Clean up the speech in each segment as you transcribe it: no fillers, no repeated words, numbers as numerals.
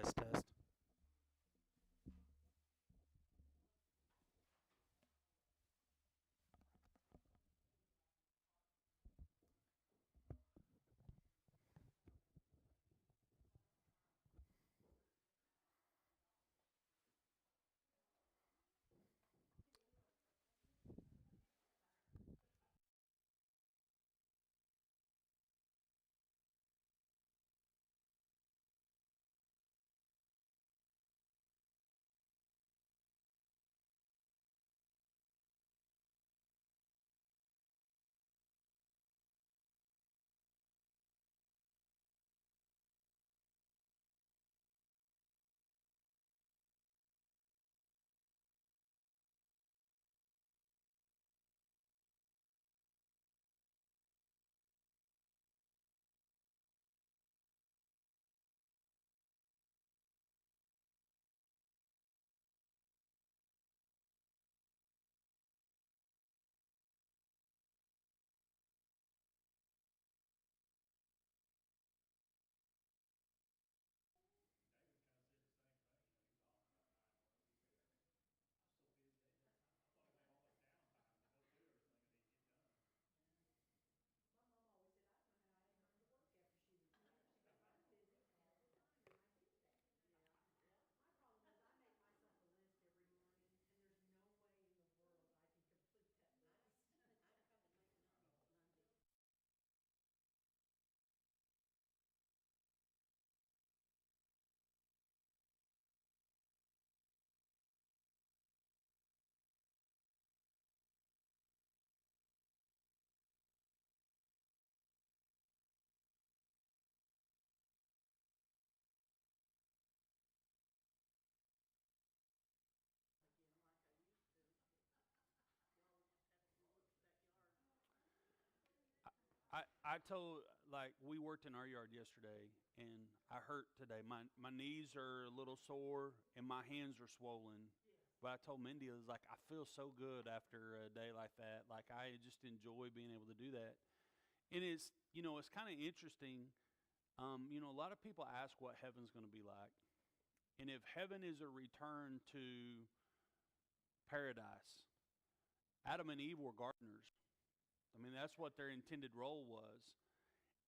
Test, test. My mom always said I learned how to add time to work after she retired. She goes, I'm busy all the time, and I get that. Yeah, yeah. My problem is I make myself a list every morning, and there's no way in the world I can complete that list. I try to make mine Monday. Again, like I used to. Y'all just have to go look at that yard. I told, like, we worked in our yard yesterday, and I hurt today. My knees are a little sore, and my hands are swollen. Yes. But I told Mindy, I was like, I feel so good after a day like that. Like, I just enjoy being able to do that. And it's kind of interesting. A lot of people ask what heaven's going to be like. And if heaven is a return to paradise, Adam and Eve were gardeners. I mean, that's what their intended role was.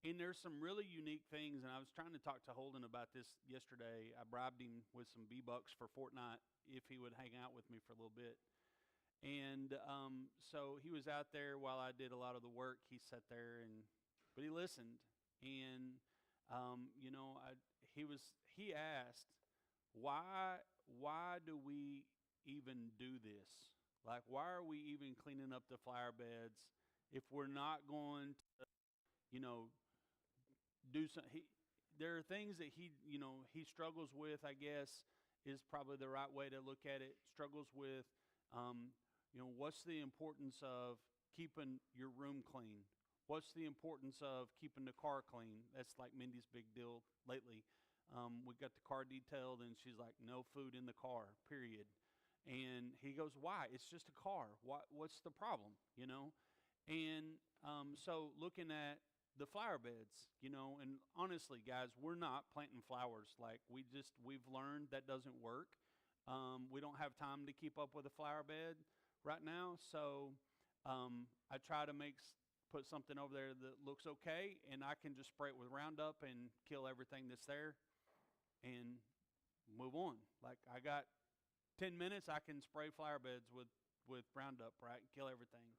And there's some really unique things, and I was trying to talk to Holden about this yesterday. I bribed him with some B-Bucks for Fortnite if he would hang out with me for a little bit. And so he was out there while I did a lot of the work. He sat there, but he listened. And, he asked, why do we even do this? Like, why are we even cleaning up the flower beds if we're not going to, you know, do some? There are things that he struggles with. I guess is probably the right way to look at it. Struggles with, what's the importance of keeping your room clean? What's the importance of keeping the car clean? That's like Mindy's big deal lately. We got the car detailed, and she's like, no food in the car, period. And he goes, why? It's just a car. What's the problem? And so looking at the flower beds, and honestly, guys, we're not planting flowers. Like we've learned that doesn't work. We don't have time to keep up with a flower bed right now. So I try to put something over there that looks okay, and I can just spray it with Roundup and kill everything that's there and move on. Like I got 10 minutes, I can spray flower beds with Roundup, right, and kill everything.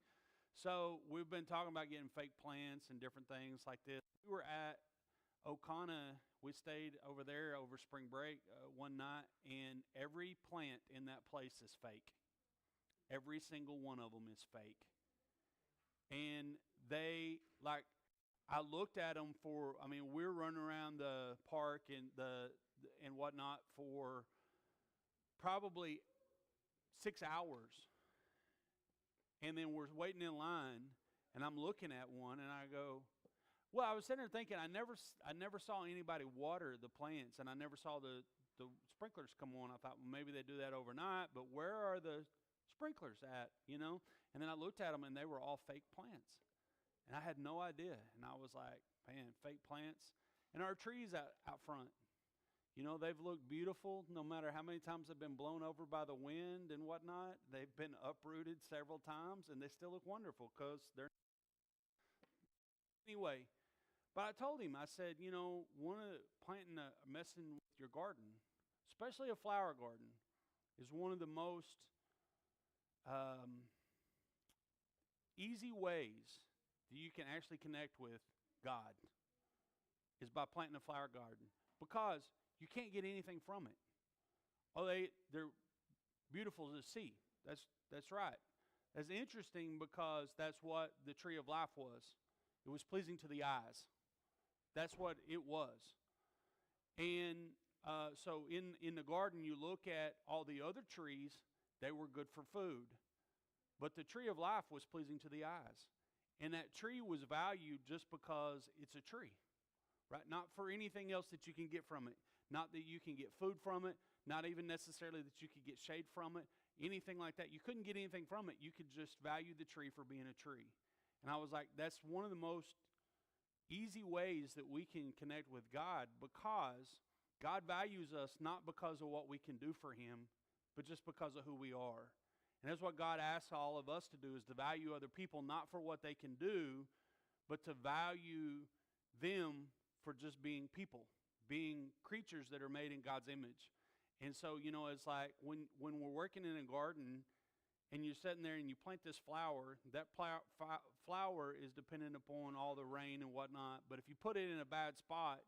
So we've been talking about getting fake plants and different things like this. We were at Okana. We stayed over there over spring break one night, and every plant in that place is fake. Every single one of them is fake. And I looked at them we're running around the park and whatnot for probably 6 hours. And then we're waiting in line, and I'm looking at one, and I go, well, I was sitting there thinking, I never saw anybody water the plants, and I never saw the sprinklers come on. I thought, well, maybe they do that overnight, but where are the sprinklers at, And then I looked at them, and they were all fake plants. And I had no idea. And I was like, man, fake plants. And our trees out front, You know, they've looked beautiful no matter how many times they've been blown over by the wind and whatnot. They've been uprooted several times, and they still look wonderful because they're. Anyway, but I told him, I said, you know, messing with your garden, especially a flower garden, is one of the most um, easy ways that you can actually connect with God is by planting a flower garden, because you can't get anything from it. Oh, they're beautiful to see. That's right. That's interesting because that's what the tree of life was. It was pleasing to the eyes. That's what it was. And so in the garden, you look at all the other trees, they were good for food. But the tree of life was pleasing to the eyes. And that tree was valued just because it's a tree, right? Not for anything else that you can get from it. Not that you can get food from it. Not even necessarily that you could get shade from it. Anything like that. You couldn't get anything from it. You could just value the tree for being a tree. And I was like, that's one of the most easy ways that we can connect with God, because God values us not because of what we can do for Him, but just because of who we are. And that's what God asks all of us to do, is to value other people not for what they can do, but to value them for just being people, being creatures that are made in God's image. And so, you know, it's like when we're working in a garden and you're sitting there and you plant this flower, that flower is dependent upon all the rain and whatnot. But if you put it in a bad spot,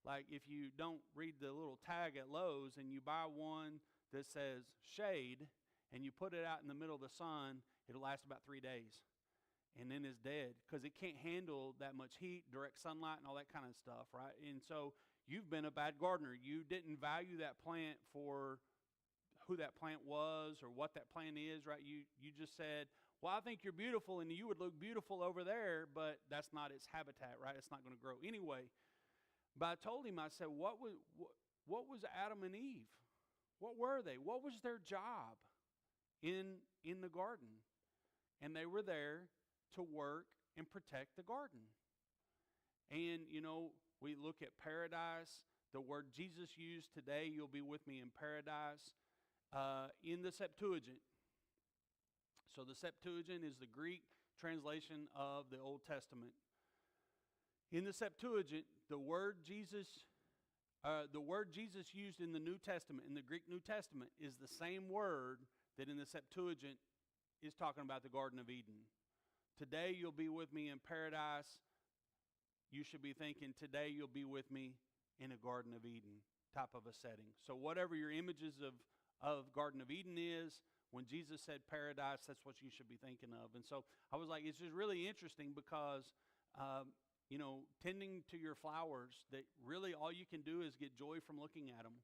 like if you don't read the little tag at Lowe's and you buy one that says shade and you put it out in the middle of the sun, it'll last about 3 days. And then it's dead because it can't handle that much heat, direct sunlight, and all that kind of stuff, right? And so you've been a bad gardener. You didn't value that plant for who that plant was or what that plant is, right? You just said, well, I think you're beautiful and you would look beautiful over there, but that's not its habitat, right? It's not going to grow anyway. But I told him, I said, what was Adam and Eve? What were they? What was their job in the garden? And they were there to work and protect the garden. And, you know, we look at paradise. The word Jesus used today, you'll be with me in paradise, in the Septuagint. So the Septuagint is the Greek translation of the Old Testament. In the Septuagint, the word Jesus used in the New Testament, in the Greek New Testament, is the same word that in the Septuagint is talking about the Garden of Eden. Today you'll be with me in paradise. You should be thinking, today you'll be with me in a Garden of Eden type of a setting. So whatever your images of Garden of Eden is, when Jesus said paradise, that's what you should be thinking of. And so I was like, it's just really interesting because, you know, tending to your flowers, that really all you can do is get joy from looking at them.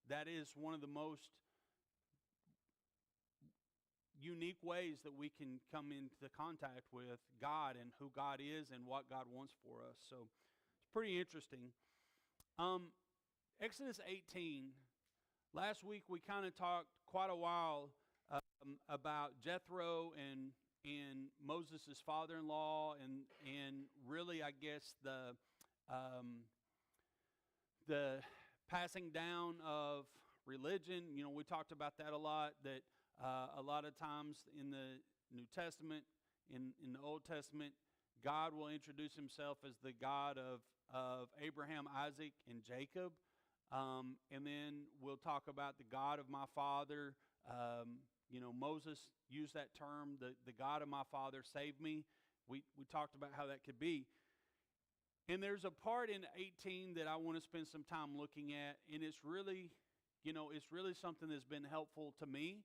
That is one of the most unique ways that we can come into contact with God and who God is and what God wants for us. So it's pretty interesting. Exodus 18. Last week we kind of talked quite a while about Jethro and Moses' father-in-law and really, I guess, the passing down of religion. You know, we talked about that a lot, that a lot of times in the New Testament, in the Old Testament, God will introduce himself as the God of Abraham, Isaac, and Jacob. And then we'll talk about the God of my father. You know, Moses used that term, the God of my father saved me. We talked about how that could be. And there's a part in 18 that I want to spend some time looking at, and it's really, you know, it's really something that's been helpful to me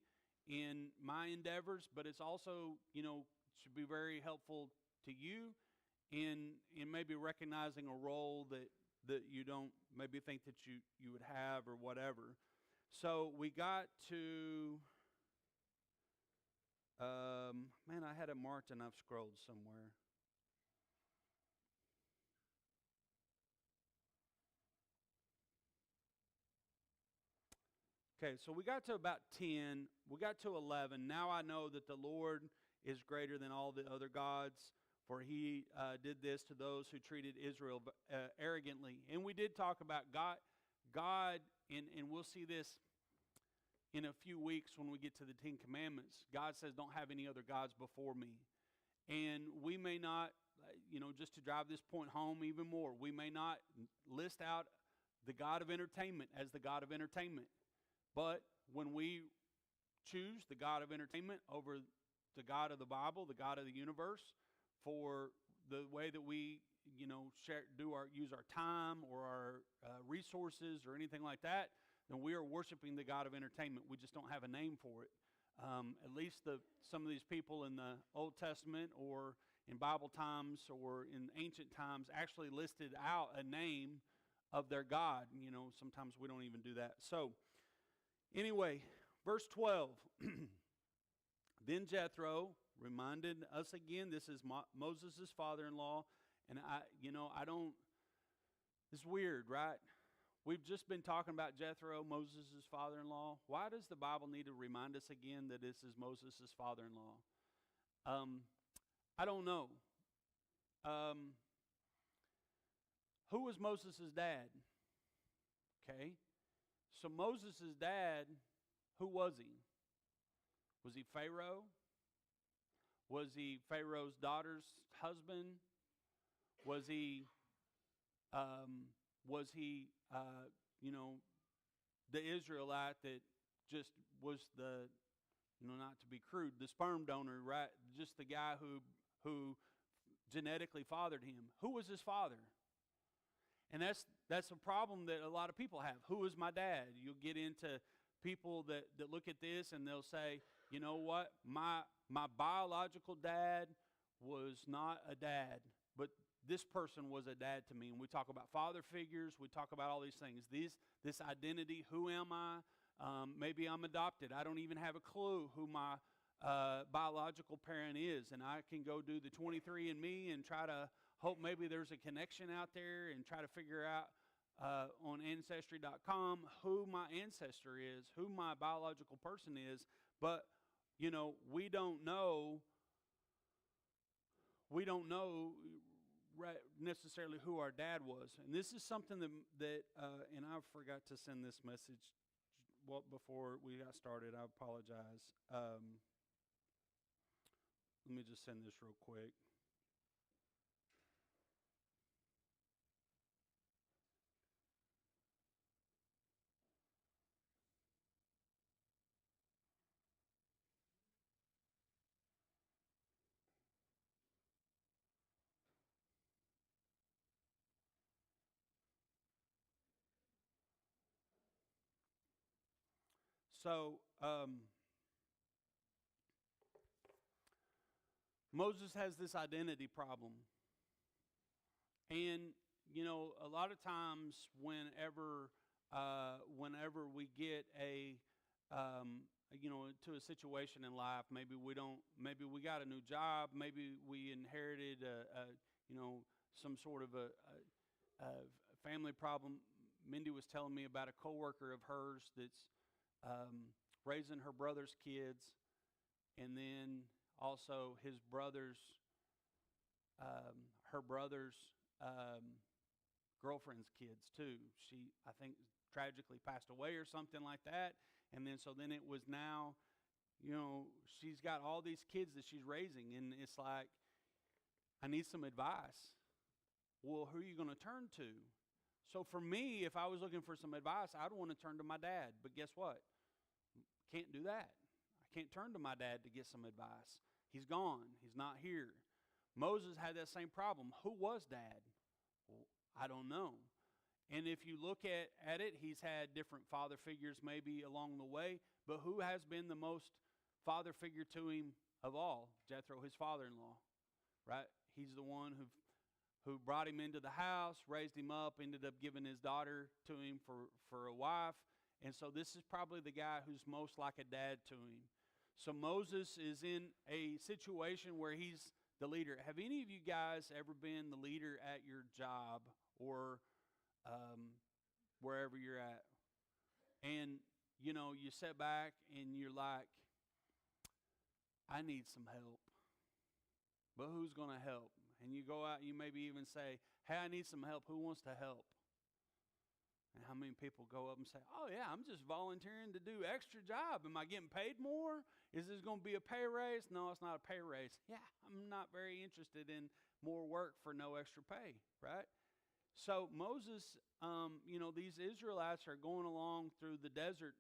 in my endeavors, but it's also, you know, should be very helpful to you in maybe recognizing a role that you don't maybe think that you would have or whatever. So we got to, man, I had it marked and I've scrolled somewhere. Okay, so we got to about 10. We got to 11. Now I know that the Lord is greater than all the other gods. for he did this to those who treated Israel arrogantly. And we did talk about God, and we'll see this in a few weeks when we get to the Ten Commandments. God says, don't have any other gods before me. And we may not, just to drive this point home even more, we may not list out the God of entertainment as the God of entertainment. But when we choose the God of entertainment over the God of the Bible, the God of the universe, for the way that we, use our time or our resources or anything like that, then we are worshiping the God of entertainment. We just don't have a name for it. At least some of these people in the Old Testament or in Bible times or in ancient times actually listed out a name of their God. Sometimes we don't even do that. So, anyway, verse 12. Then Jethro reminded us again, this is Moses' father-in-law, and it's weird, right? We've just been talking about Jethro, Moses' father-in-law. Why does the Bible need to remind us again that this is Moses' father-in-law? I don't know. Who was Moses' dad? Okay. So Moses' dad, who was he? Was he Pharaoh? Was he Pharaoh's daughter's husband? Was he the Israelite that just was the, not to be crude, the sperm donor, right? Just the guy who genetically fathered him. Who was his father? And that's a problem that a lot of people have. Who is my dad? You'll get into people that look at this and they'll say, you know what, my biological dad was not a dad, but this person was a dad to me. And we talk about father figures. We talk about all these things. This identity, who am I? Maybe I'm adopted. I don't even have a clue who my biological parent is. And I can go do the 23andMe and try to hope maybe there's a connection out there and try to figure out on Ancestry.com who my ancestor is, who my biological person is. But, we don't know necessarily who our dad was. And this is something that and I forgot to send this message before we got started. I apologize. Let me just send this real quick. So, Moses has this identity problem. And, a lot of times whenever we get to a situation in life, maybe we got a new job, maybe we inherited some sort of a family problem. Mindy was telling me about a coworker of hers that's raising her brother's kids, and then also his brother's, her brother's girlfriend's kids too. She, I think, tragically passed away or something like that. And then it was now, she's got all these kids that she's raising, and it's like, I need some advice. Well, who are you going to turn to? So for me, if I was looking for some advice, I'd want to turn to my dad. But guess what? Can't do that. I can't turn to my dad to get some advice. He's gone. He's not here. Moses had that same problem. Who was dad? Well, I don't know. And if you look at it, he's had different father figures maybe along the way, but who has been the most father figure to him of all? Jethro, his father-in-law, right? He's the one who brought him into the house, raised him up, ended up giving his daughter to him for a wife. And so this is probably the guy who's most like a dad to him. So Moses is in a situation where he's the leader. Have any of you guys ever been the leader at your job or wherever you're at? And, you sit back and you're like, I need some help. but who's going to help? And you go out and you maybe even say, hey, I need some help. Who wants to help? And how many people go up and say, oh, yeah, I'm just volunteering to do extra job. Am I getting paid more? Is this going to be a pay raise? No, it's not a pay raise. Yeah, I'm not very interested in more work for no extra pay, right? So Moses, these Israelites are going along through the desert,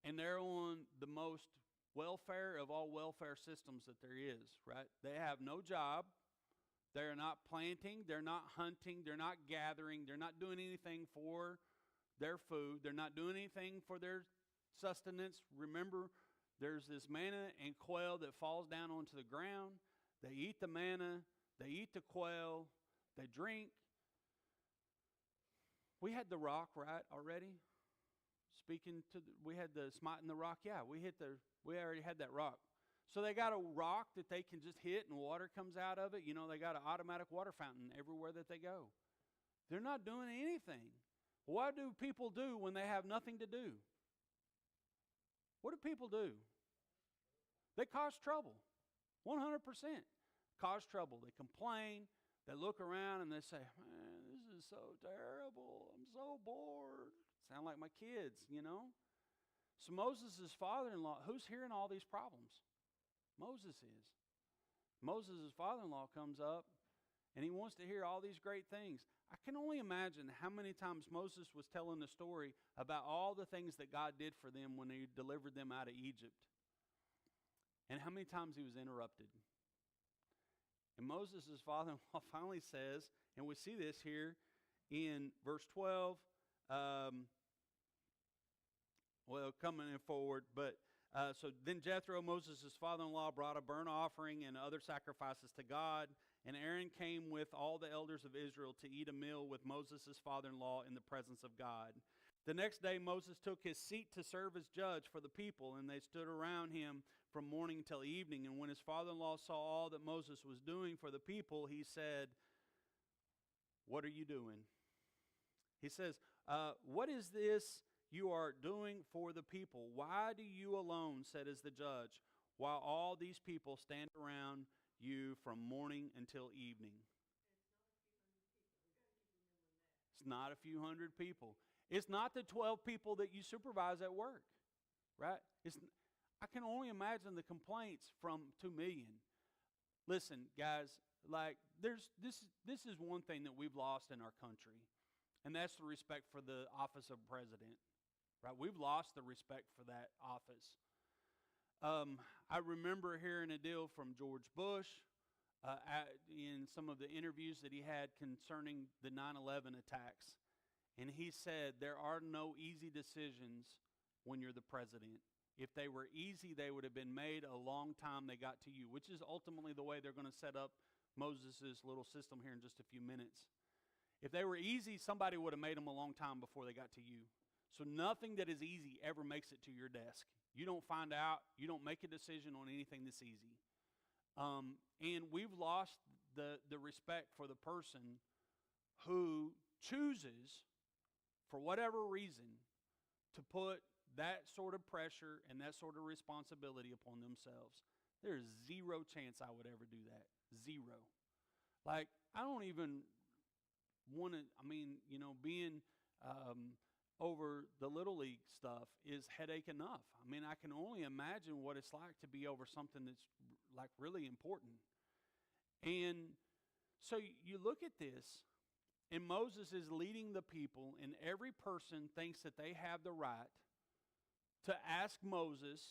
and they're on the most welfare of all welfare systems that there is, right? They have no job. They're not planting. They're not hunting. They're not gathering. They're not doing anything for their food. They're not doing anything for their sustenance. Remember, there's this manna and quail that falls down onto the ground. They eat the manna. They eat the quail. They drink. We had the rock, right, already? We had the smite in the rock. Yeah, we already had that rock. So they got a rock that they can just hit and water comes out of it. They got an automatic water fountain everywhere that they go. They're not doing anything. What do people do when they have nothing to do? What do people do? They cause trouble. 100% cause trouble. They complain. They look around and they say, man, this is so terrible. I'm so bored. Sound like my kids, So Moses' father-in-law, who's hearing all these problems? Moses is. Moses' father-in-law comes up, and he wants to hear all these great things. I can only imagine how many times Moses was telling the story about all the things that God did for them when he delivered them out of Egypt, and how many times he was interrupted. And Moses' father-in-law finally says, and we see this here in verse 12, coming in forward, but so then Jethro, Moses' father-in-law, brought a burnt offering and other sacrifices to God, and Aaron came with all the elders of Israel to eat a meal with Moses' father-in-law in the presence of God. The next day Moses took his seat to serve as judge for the people, and they stood around him from morning till evening. And when his father-in-law saw all that Moses was doing for the people, he said, what are you doing? He says, what is this you are doing for the people? Why do you alone sit as the judge, while all these people stand around you from morning until evening? It's not a few hundred people. It's not the 12 people that you supervise at work, right? I can only imagine the complaints from 2 million. Listen, guys, this is one thing that we've lost in our country, and that's the respect for the office of president. Right, we've lost the respect for that office. I remember hearing a deal from George Bush in some of the interviews that he had concerning the 9/11 attacks. And he said, there are no easy decisions when you're the president. If they were easy, they would have been made a long time they got to you, which is ultimately the way they're going to set up Moses' little system here in just a few minutes. If they were easy, somebody would have made them a long time before they got to you. So nothing that is easy ever makes it to your desk. You don't find out. You don't make a decision on anything that's easy. And we've lost the respect for the person who chooses, for whatever reason, to put that sort of pressure and that sort of responsibility upon themselves. There's zero chance I would ever do that. Zero. Like, I don't even want to, being over the Little League stuff is headache enough. I can only imagine what it's like to be over something that's like really important. And so you look at this, and Moses is leading the people, and every person thinks that they have the right to ask Moses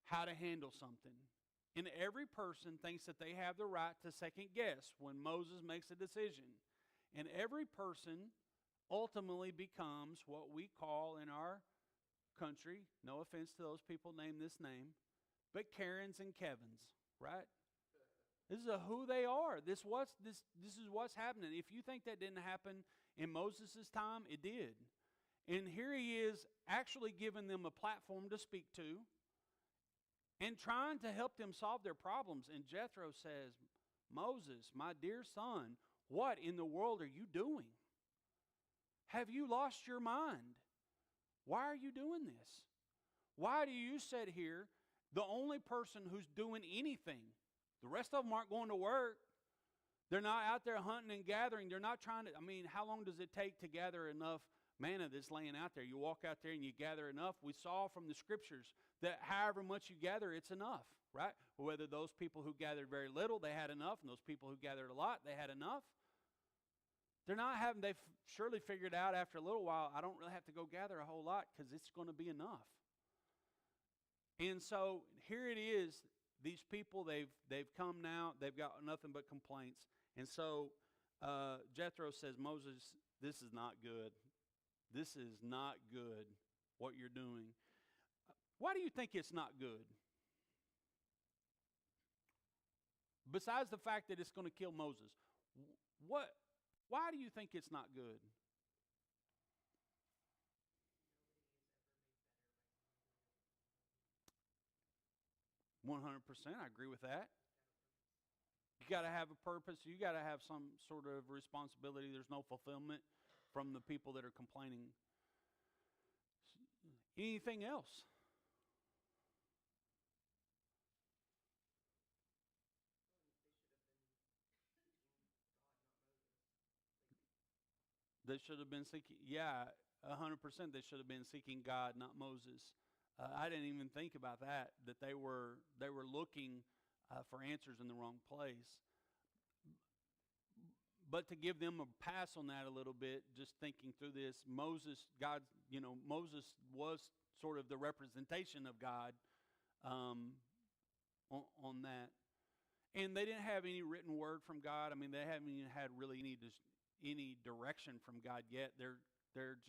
how to handle something. And every person thinks that they have the right to second guess when Moses makes a decision. And every person ultimately becomes what we call in our country, no offense to those people named this name, but Karens and Kevins, right? This is who they are. This is what's happening. If you think that didn't happen in Moses' time, it did. And here he is actually giving them a platform to speak to and trying to help them solve their problems. And Jethro says, Moses, my dear son, what in the world are you doing? Have you lost your mind? Why are you doing this? Why do you sit here, the only person who's doing anything The rest of them aren't going to work. They're not out there hunting and gathering. They're not trying to, I mean, how long does it take to gather enough manna that's laying out there? You walk out there and you gather enough. We saw from the scriptures that however much you gather, it's enough, right? Whether those people who gathered very little, they had enough, and those people who gathered a lot, they had enough. They're not having, they've surely figured out after a little while, I don't really have to go gather a whole lot because it's going to be enough. And so here it is. These people, they've come now, they've got nothing but complaints. And so Jethro says, Moses, this is not good. This is not good, what you're doing. Why do you think it's not good? Besides the fact that it's going to kill Moses, why do you think it's not good? 100%, I agree with that. You got to have a purpose. You got to have some sort of responsibility. There's no fulfillment from the people that are complaining. Anything else? They should have been seeking, 100%. They should have been seeking God, not Moses. I didn't even think about that they were looking for answers in the wrong place. But to give them a pass on that a little bit, just thinking through this, Moses was sort of the representation of God on that. And they didn't have any written word from God. I mean, they haven't even had really any direction from God yet. They're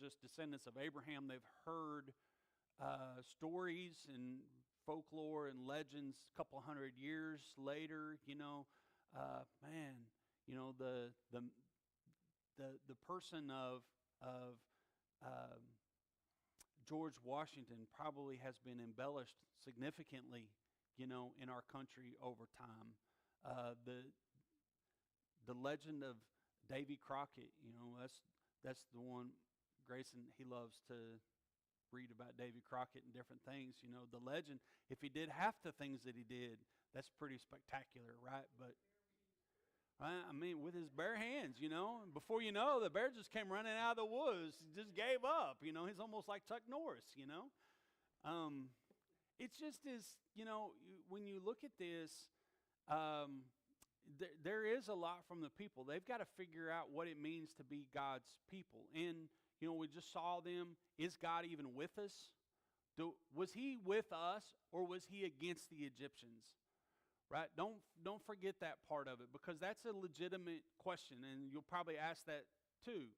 just descendants of Abraham. They've heard stories and folklore and legends a couple hundred years later. The person of George Washington probably has been embellished significantly, in our country over time. The legend of Davy Crockett, that's the one. Grayson, he loves to read about Davy Crockett and different things. The legend, if he did half the things that he did, that's pretty spectacular, right? But I mean, with his bare hands, before you know, the bear just came running out of the woods, just gave up. He's almost like Chuck Norris. It's just as when you look at this, there is a lot from the people. They've got to figure out what it means to be God's people. And we just saw them. Is God even with us? Was he with us, or was he against the Egyptians? Right? Don't forget that part of it, because that's a legitimate question, and you'll probably ask that too.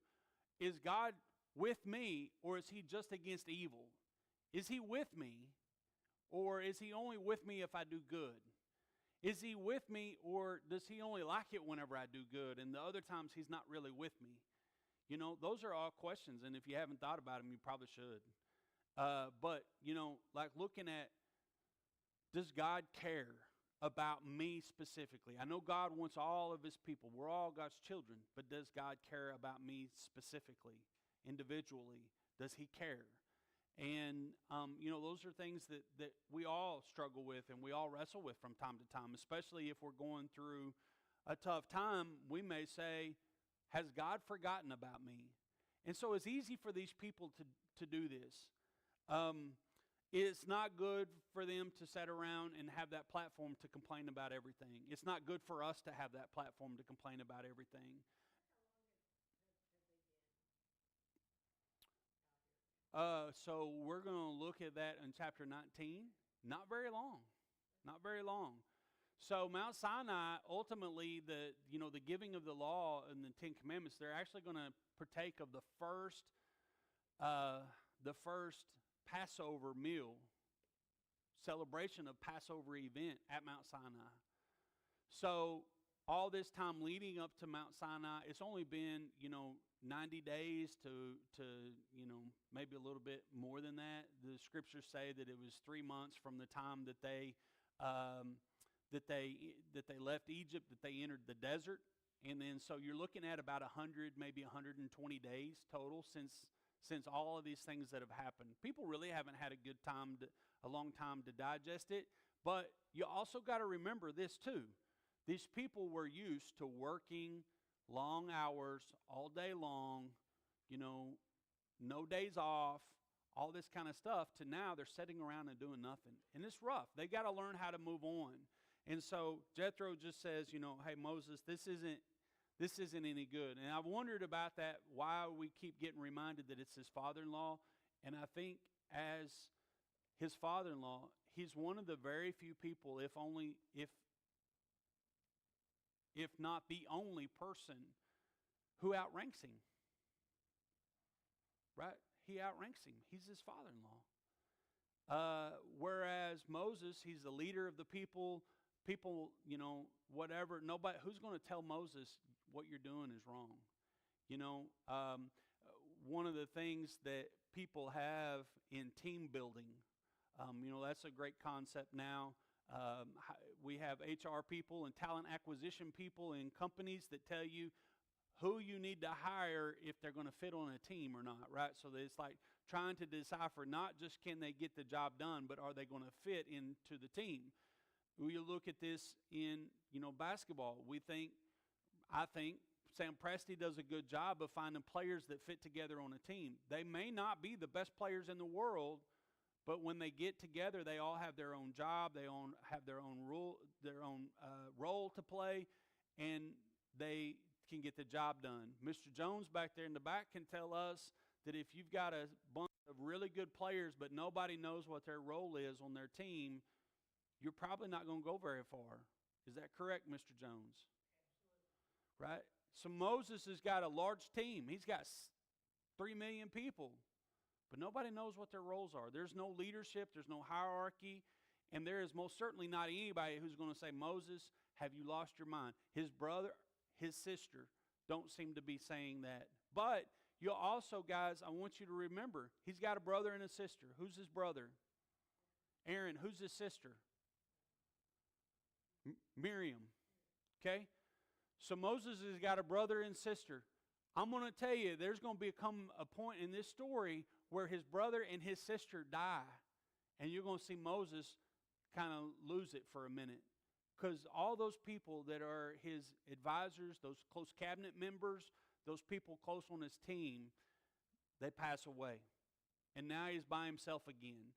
Is God with me, or is he just against evil? Is he with me, or is he only with me if I do good? Is he with me, or does he only like it whenever I do good, and the other times he's not really with me? Those are all questions, and if you haven't thought about them, you probably should. But, like looking at, does God care about me specifically? I know God wants all of his people. We're all God's children, but does God care about me specifically, individually? Does he care? And, those are things that we all struggle with and we all wrestle with from time to time, especially if we're going through a tough time. We may say, has God forgotten about me? And so it's easy for these people to do this. It's not good for them to sit around and have that platform to complain about everything. It's not good for us to have that platform to complain about everything. So we're going to look at that in chapter 19. Not very long. Not very long. So Mount Sinai, ultimately, the giving of the law and the Ten Commandments, they're actually going to partake of the first Passover meal, celebration of Passover event at Mount Sinai. So all this time leading up to Mount Sinai, it's only been 90 days to maybe a little bit more than that. The scriptures say that it was 3 months from the time that they left Egypt, that they entered the desert. And then so you're looking at about 100, maybe 120 days total since all of these things that have happened. People really haven't had a long time to digest it. But you also got to remember this too. These people were used to working long hours all day long, you know, no days off, all this kind of stuff, to now they're sitting around and doing nothing. And it's rough. They got to learn how to move on. And so Jethro just says, you know, hey, Moses, this isn't any good. And I've wondered about that, why we keep getting reminded that it's his father-in-law. And I think as his father-in-law, he's one of the very few people, if not the only person, who outranks him. Right? He outranks him. He's his father-in-law. Whereas Moses, he's the leader of the people. People, you know, whatever. Nobody, who's going to tell Moses what you're doing is wrong? You know, one of the things that people have in team building, you know, that's a great concept now. We have HR people and talent acquisition people in companies that tell you who you need to hire if they're going to fit on a team or not, right? So that it's like trying to decipher not just can they get the job done, but are they going to fit into the team? We look at this in, you know, basketball. I think Sam Presti does a good job of finding players that fit together on a team. They may not be the best players in the world, but when they get together, they all have their own job. They have their own role to play, and they can get the job done. Mr. Jones back there in the back can tell us that if you've got a bunch of really good players, but nobody knows what their role is on their team, you're probably not going to go very far. Is that correct, Mr. Jones? Absolutely. Right? So Moses has got a large team. He's got 3 million people, but nobody knows what their roles are. There's no leadership. There's no hierarchy. And there is most certainly not anybody who's going to say, Moses, have you lost your mind? His brother, his sister don't seem to be saying that. But you'll also, guys, I want you to remember, he's got a brother and a sister. Who's his brother? Aaron. Who's his sister? Miriam. Okay? So Moses has got a brother and sister. I'm going to tell you, there's going to become a point in this story where his brother and his sister die. And you're going to see Moses kind of lose it for a minute. Because all those people that are his advisors, those close cabinet members, those people close on his team, they pass away. And now he's by himself again.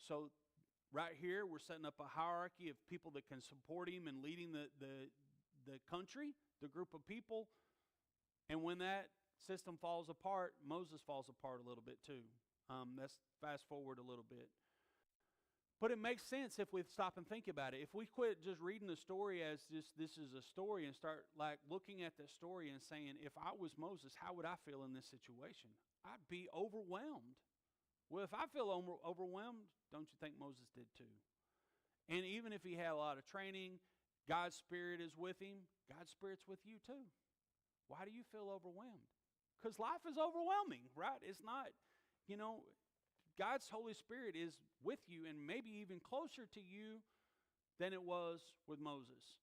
So right here, we're setting up a hierarchy of people that can support him and leading the country, the group of people. And when that system falls apart, Moses falls apart a little bit too. Let's fast forward a little bit. But it makes sense if we stop and think about it. If we quit just reading the story as just this is a story and start like looking at the story and saying, if I was Moses, how would I feel in this situation? I'd be overwhelmed. Well, if I feel overwhelmed, don't you think Moses did too? And even if he had a lot of training, God's Spirit is with him, God's Spirit's with you too. Why do you feel overwhelmed? Because life is overwhelming, right? It's not, you know, God's Holy Spirit is with you and maybe even closer to you than it was with Moses.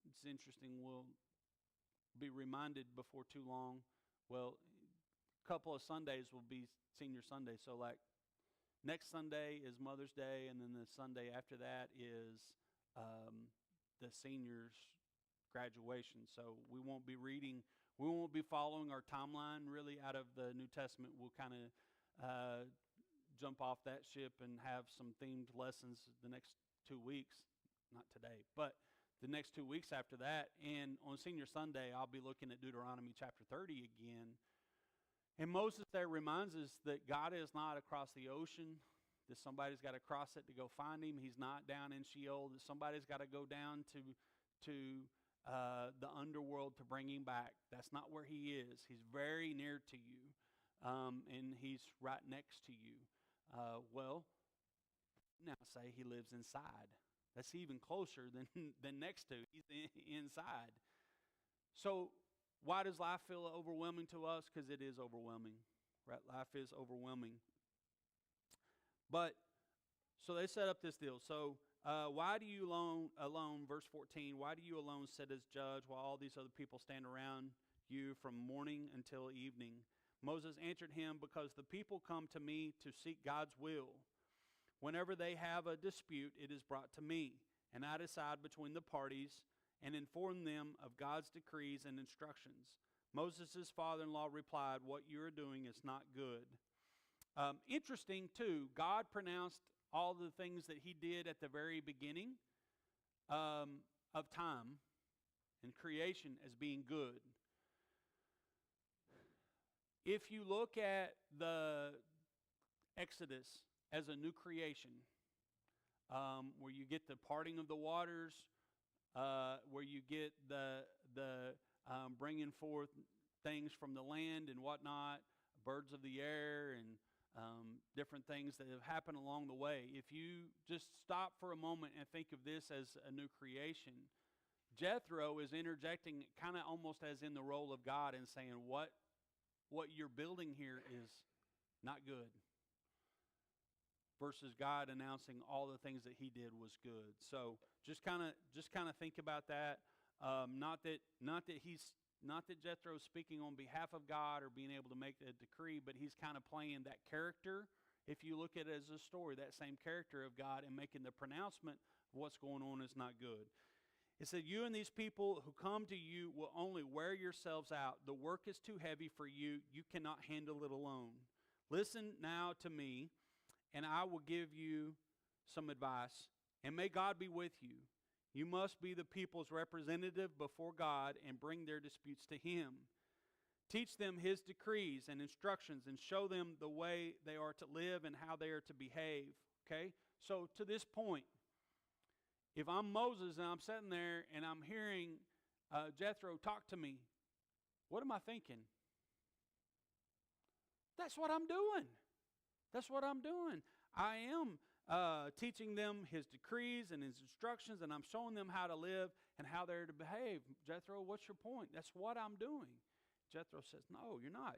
It's interesting, we'll be reminded before too long. Well, a couple of Sundays will be Senior Sunday. So like next Sunday is Mother's Day, and then the Sunday after that is the seniors' graduation. So we won't be following our timeline really out of the New Testament. We'll kind of jump off that ship and have some themed lessons the next 2 weeks. Not today, but the next 2 weeks after that. And on Senior Sunday, I'll be looking at Deuteronomy chapter 30 again. And Moses there reminds us that God is not across the ocean, that somebody's got to cross it to go find him. He's not down in Sheol, that somebody's got to go down to the underworld to bring him back. That's not where he is. He's very near to you. And he's right next to you. Well, now say he lives inside. That's even closer than next to. He's inside. So why does life feel overwhelming to us? Because it is overwhelming, right? Life is overwhelming. But so they set up this deal. So why do you alone, verse 14, why do you alone sit as judge while all these other people stand around you from morning until evening? Moses answered him, because the people come to me to seek God's will. Whenever they have a dispute, it is brought to me, and I decide between the parties and inform them of God's decrees and instructions. Moses' father-in-law replied, what you are doing is not good. Interesting, too, God pronounced all the things that he did at the very beginning of time and creation as being good. If you look at the Exodus as a new creation, where you get the parting of the waters, where you get the bringing forth things from the land and whatnot, birds of the air and different things that have happened along the way. If you just stop for a moment and think of this as a new creation, Jethro is interjecting kind of almost as in the role of God and saying, what you're building here is not good, versus God announcing all the things that he did was good. So just kind of think about that. Not that Jethro's speaking on behalf of God or being able to make a decree, but he's kind of playing that character. If you look at it as a story, that same character of God, and making the pronouncement of what's going on is not good. It said, you and these people who come to you will only wear yourselves out. The work is too heavy for you. You cannot handle it alone. Listen now to me, and I will give you some advice, and may God be with you. You must be the people's representative before God and bring their disputes to him. Teach them his decrees and instructions and show them the way they are to live and how they are to behave. Okay? So to this point, if I'm Moses and I'm sitting there and I'm hearing Jethro talk to me, what am I thinking? That's what I'm doing. That's what I'm doing. I am teaching them his decrees and his instructions, and I'm showing them how to live and how they're to behave. Jethro, what's your point? That's what I'm doing. Jethro says, no, you're not.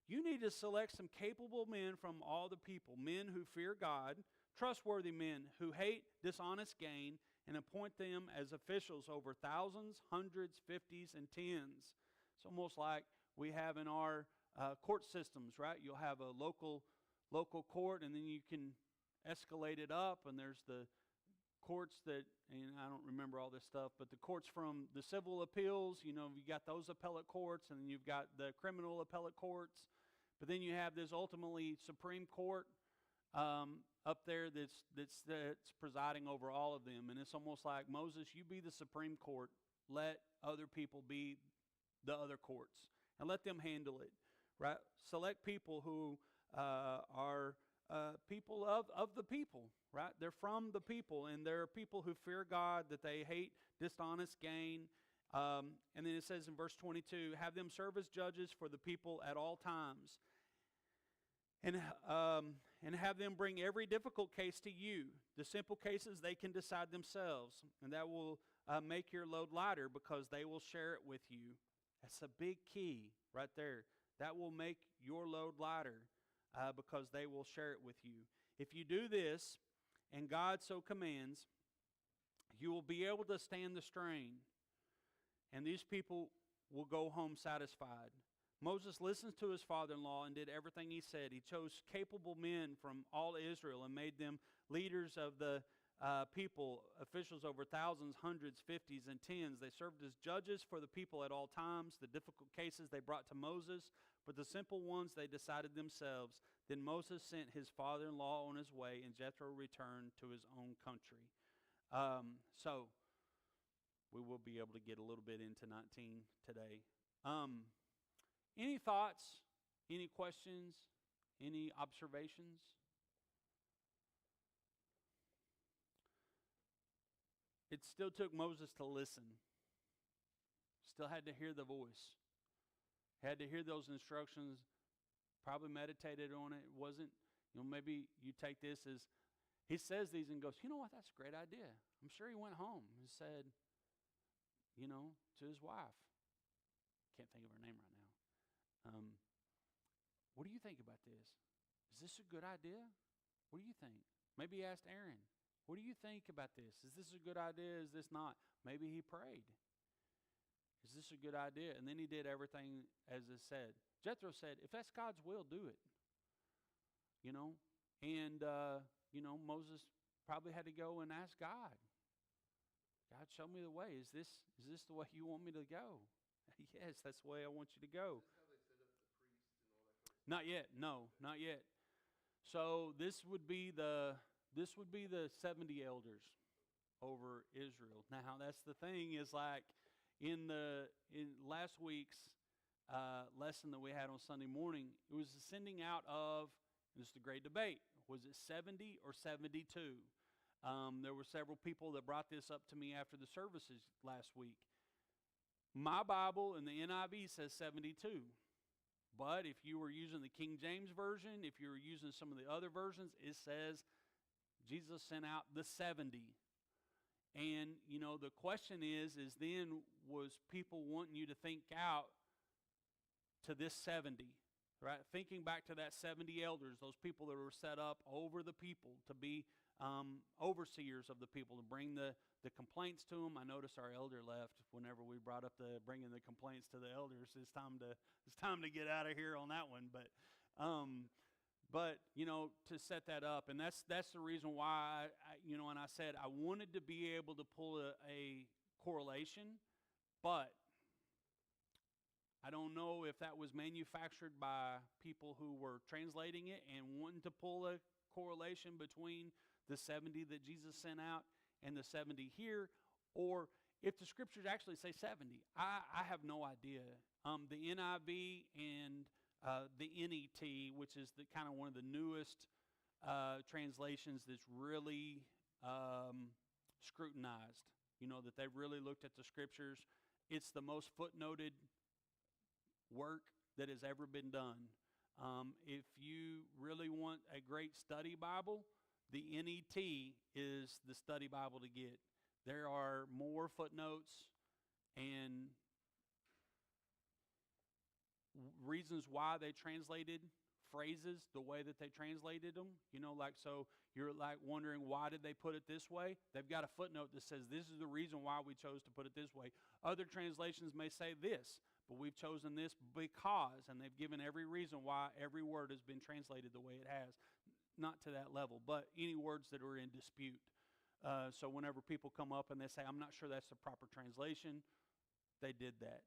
You need to select some capable men from all the people, men who fear God, trustworthy men who hate dishonest gain, and appoint them as officials over thousands, hundreds, fifties, and tens. It's almost like we have in our court systems, right? You'll have a local court, and then you can escalate it up, and there's the courts that, and I don't remember all this stuff, but the courts from the civil appeals, you got those appellate courts, and then you've got the criminal appellate courts, but then you have this ultimately Supreme Court up there that's presiding over all of them. And it's almost like, Moses, you be the Supreme Court, let other people be the other courts, and let them handle it, right? Select people who are people of the people, right? They're from the people, and they're people who fear God, that they hate dishonest gain. And then it says in verse 22, have them serve as judges for the people at all times, and have them bring every difficult case to you. The simple cases they can decide themselves, and that will make your load lighter because they will share it with you. That's a big key right there. That will make your load lighter because they will share it with you. If you do this, and God so commands, you will be able to stand the strain, and these people will go home satisfied. Moses listened to his father-in-law and did everything he said. He chose capable men from all Israel and made them leaders of the people, officials over thousands, hundreds, fifties, and tens. They served as judges for the people at all times. The difficult cases they brought to Moses, but the simple ones they decided themselves. Then Moses sent his father-in-law on his way, and Jethro returned to his own country. So we will be able to get a little bit into 19 today. Any thoughts? Any questions? Any observations? It still took Moses to listen. Still had to hear the voice. Had to hear those instructions. Probably meditated on it. It wasn't, maybe you take this as, he says these and goes, you know what, that's a great idea. I'm sure he went home and said, to his wife. Can't think of her name right now. What do you think about this? Is this a good idea? What do you think? Maybe he asked Aaron, what do you think about this? Is this a good idea? Is this not? Maybe he prayed. Is this a good idea? And then he did everything as it said. Jethro said, if that's God's will, do it. And Moses probably had to go and ask God. God, show me the way. Is this the way you want me to go? Yes, that's the way I want you to go. Not yet. No, not yet. So this would be the 70 elders over Israel. Now that's the thing is like in last week's lesson that we had on Sunday morning, it was the sending out of, this is the great debate. Was it 70 or 72? There were several people that brought this up to me after the services last week. My Bible in the NIV says 72. But if you were using the King James Version, if you were using some of the other versions, it says Jesus sent out the 70. And, the question is then was people wanting you to think out to this 70, right? Thinking back to that 70 elders, those people that were set up over the people to be overseers of the people, to bring the complaints to them. I noticed our elder left whenever we brought up the bringing the complaints to the elders. It's time to get out of here on that one. But to set that up, and that's the reason why and I said I wanted to be able to pull a correlation, but I don't know if that was manufactured by people who were translating it and wanting to pull a correlation between the 70 that Jesus sent out and the 70 here, or if the scriptures actually say 70. I have no idea. The NIV and the NET, which is the kind of one of the newest translations that's really scrutinized, that they've really looked at the scriptures. It's the most footnoted work that has ever been done. If you really want a great study Bible, the NET is the study Bible to get. There are more footnotes and reasons why they translated phrases the way that they translated them. So you're like wondering, why did they put it this way? They've got a footnote that says this is the reason why we chose to put it this way. Other translations may say this, but we've chosen this because, and they've given every reason why every word has been translated the way it has. Not to that level, but any words that are in dispute. So whenever people come up and they say, I'm not sure that's the proper translation, they did that.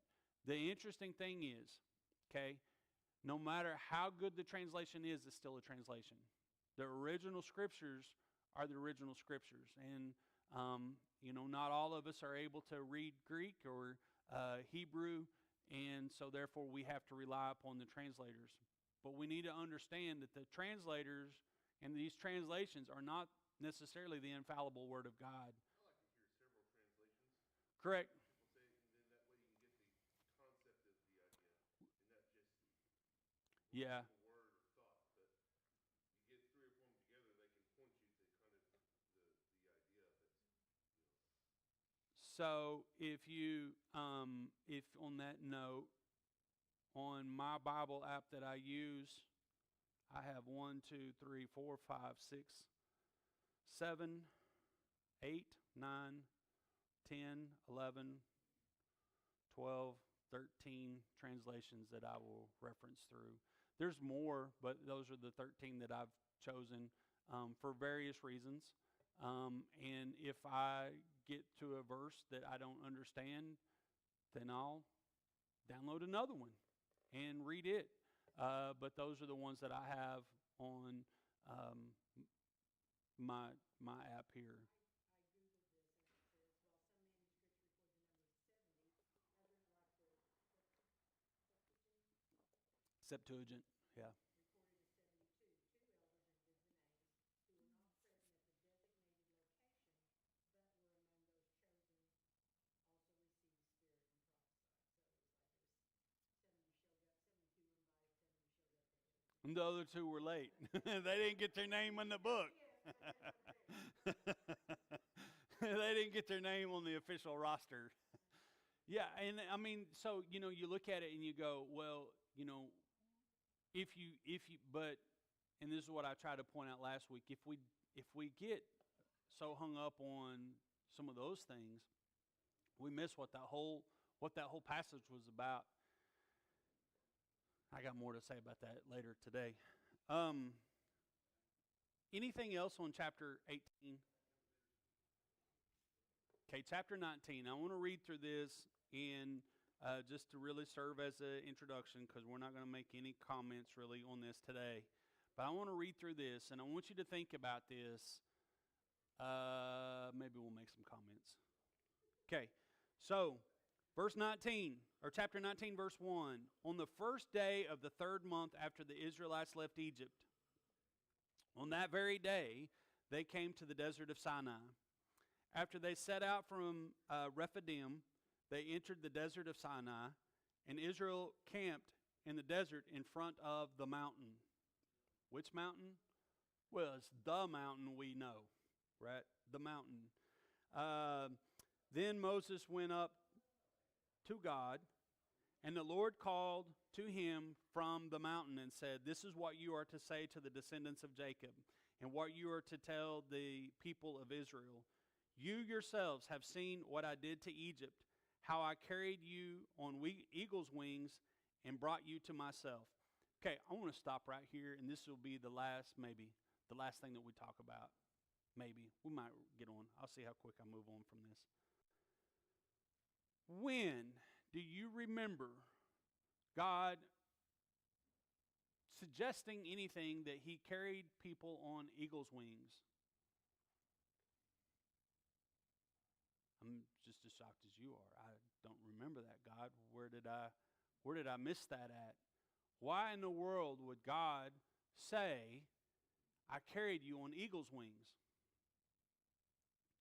The interesting thing is, no matter how good the translation is, it's still a translation. The original scriptures are the original scriptures. And, not all of us are able to read Greek or Hebrew, and so therefore we have to rely upon the translators. But we need to understand that the translators and these translations are not necessarily the infallible Word of God. I like to hear several translations. Correct. People say, and then that way you can get the concept of the idea, and not just Yeah. a word or thought. But you get three or four of them together, they can point you to kind of the idea of it. So if on that note, on my Bible app that I use, I have 1, 2, 3, 4, 5, 6, 7, 8, 9, 10, 11, 12, 13 translations that I will reference through. There's more, but those are the 13 that I've chosen for various reasons. And if I get to a verse that I don't understand, then I'll download another one and read it. But those are the ones that I have on my app here. Septuagint, yeah. And the other two were late. They didn't get their name in the book. They didn't get their name on the official roster. Yeah, and I mean, so, you look at it and you go, well, and this is what I tried to point out last week, if we get so hung up on some of those things, we miss what that whole passage was about. I got more to say about that later today. Anything else on chapter 18? Okay, chapter 19. I want to read through this and just to really serve as an introduction, because we're not going to make any comments really on this today. But I want to read through this, and I want you to think about this. Maybe we'll make some comments. Okay, so verse 19, or chapter 19, verse 1. On the first day of the 3rd month after the Israelites left Egypt, on that very day, they came to the desert of Sinai. After they set out from Rephidim, they entered the desert of Sinai, and Israel camped in the desert in front of the mountain. Which mountain? Well, it's the mountain we know, right? The mountain. Then Moses went up to God, and the Lord called to him from the mountain and said, "This is what you are to say to the descendants of Jacob, and what you are to tell the people of Israel. You yourselves have seen what I did to Egypt, how I carried you on eagle's wings and brought you to myself." Okay, I want to stop right here, and this will be the last thing that we talk about. Maybe. We might get on. I'll see how quick I move on from this. When do you remember God suggesting anything that he carried people on eagle's wings? I'm just as shocked as you are. I don't remember that, God. Where did I miss that at? Why in the world would God say, "I carried you on eagle's wings"?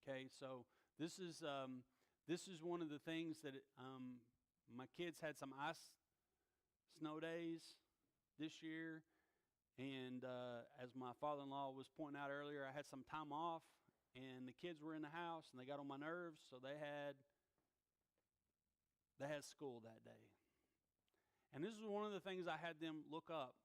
Okay, so this is one of the things that my kids had some snow days this year, and as my father-in-law was pointing out earlier, I had some time off, and the kids were in the house, and they got on my nerves, so they had school that day. And this is one of the things I had them look up,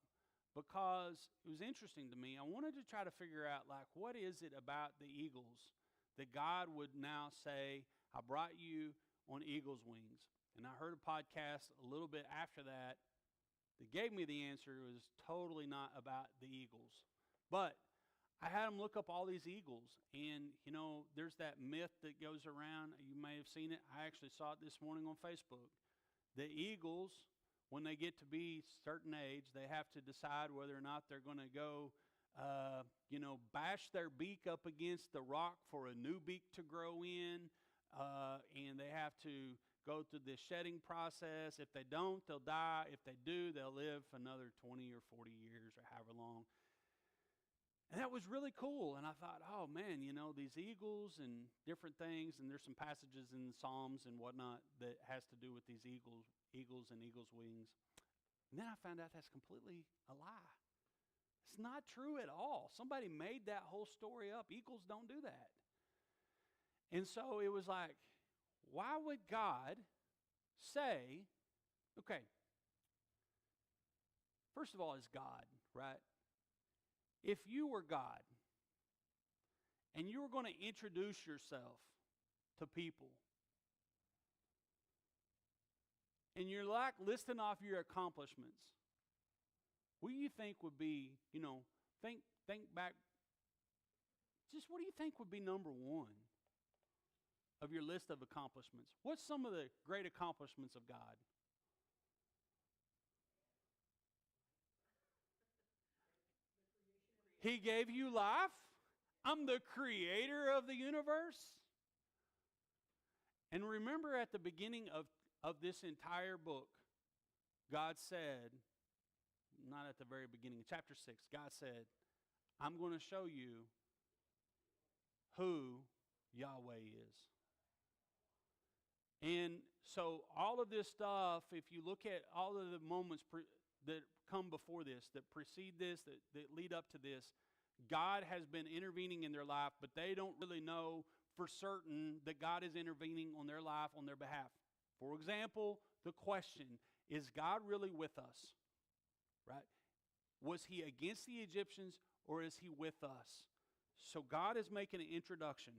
because it was interesting to me. I wanted to try to figure out, like, what is it about the eagles that God would now say, "I brought you on eagle's wings"? And I heard a podcast a little bit after that gave me the answer. It was totally not about the eagles. But I had them look up all these eagles, and, there's that myth that goes around. You may have seen it. I actually saw it this morning on Facebook. The eagles, when they get to be certain age, they have to decide whether or not they're going to go, bash their beak up against the rock for a new beak to grow in, and they have to go through this shedding process. If they don't, they'll die. If they do, they'll live another 20 or 40 years or however long. And that was really cool. And I thought, oh, man, these eagles and different things, and there's some passages in the Psalms and whatnot that has to do with these eagles and eagles' wings. And then I found out that's completely a lie. It's not true at all. Somebody made that whole story up. Eagles don't do that. And so it was like, why would God say, okay, first of all, it's God, right? If you were God and you were going to introduce yourself to people, and you're like listing off your accomplishments, what do you think would be, think back, just what do you think would be number one of your list of accomplishments? What's some of the great accomplishments of God? He gave you life. I'm the creator of the universe. And remember, at the beginning of this entire book, God said, not at the very beginning, chapter 6, God said, "I'm going to show you who Yahweh is." And so all of this stuff, if you look at all of the moments that come before this, that precede this, that lead up to this, God has been intervening in their life, but they don't really know for certain that God is intervening on their life, on their behalf. For example, the question, is God really with us? Right? Was he against the Egyptians, or is he with us? So God is making an introduction,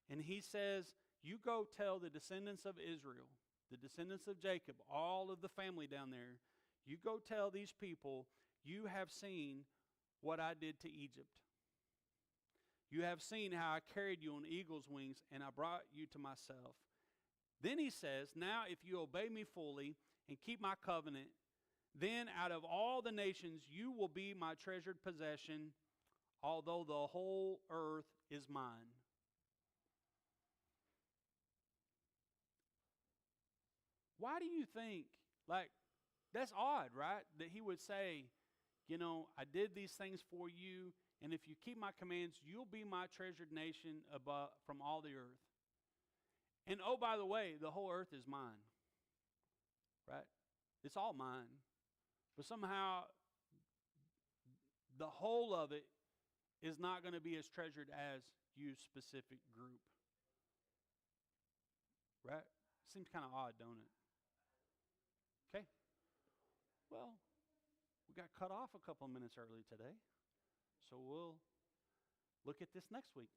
and he says, you go tell the descendants of Israel, the descendants of Jacob, all of the family down there, you go tell these people, you have seen what I did to Egypt. You have seen how I carried you on eagle's wings, and I brought you to myself. Then he says, now if you obey me fully and keep my covenant, then out of all the nations you will be my treasured possession, although the whole earth is mine. Why do you think, like, that's odd, right? That he would say, I did these things for you, and if you keep my commands, you'll be my treasured nation above, from all the earth. And oh, by the way, the whole earth is mine, right? It's all mine. But somehow, the whole of it is not going to be as treasured as you specific group. Right? Seems kind of odd, don't it? Okay. Well, we got cut off a couple of minutes early today. So we'll look at this next week.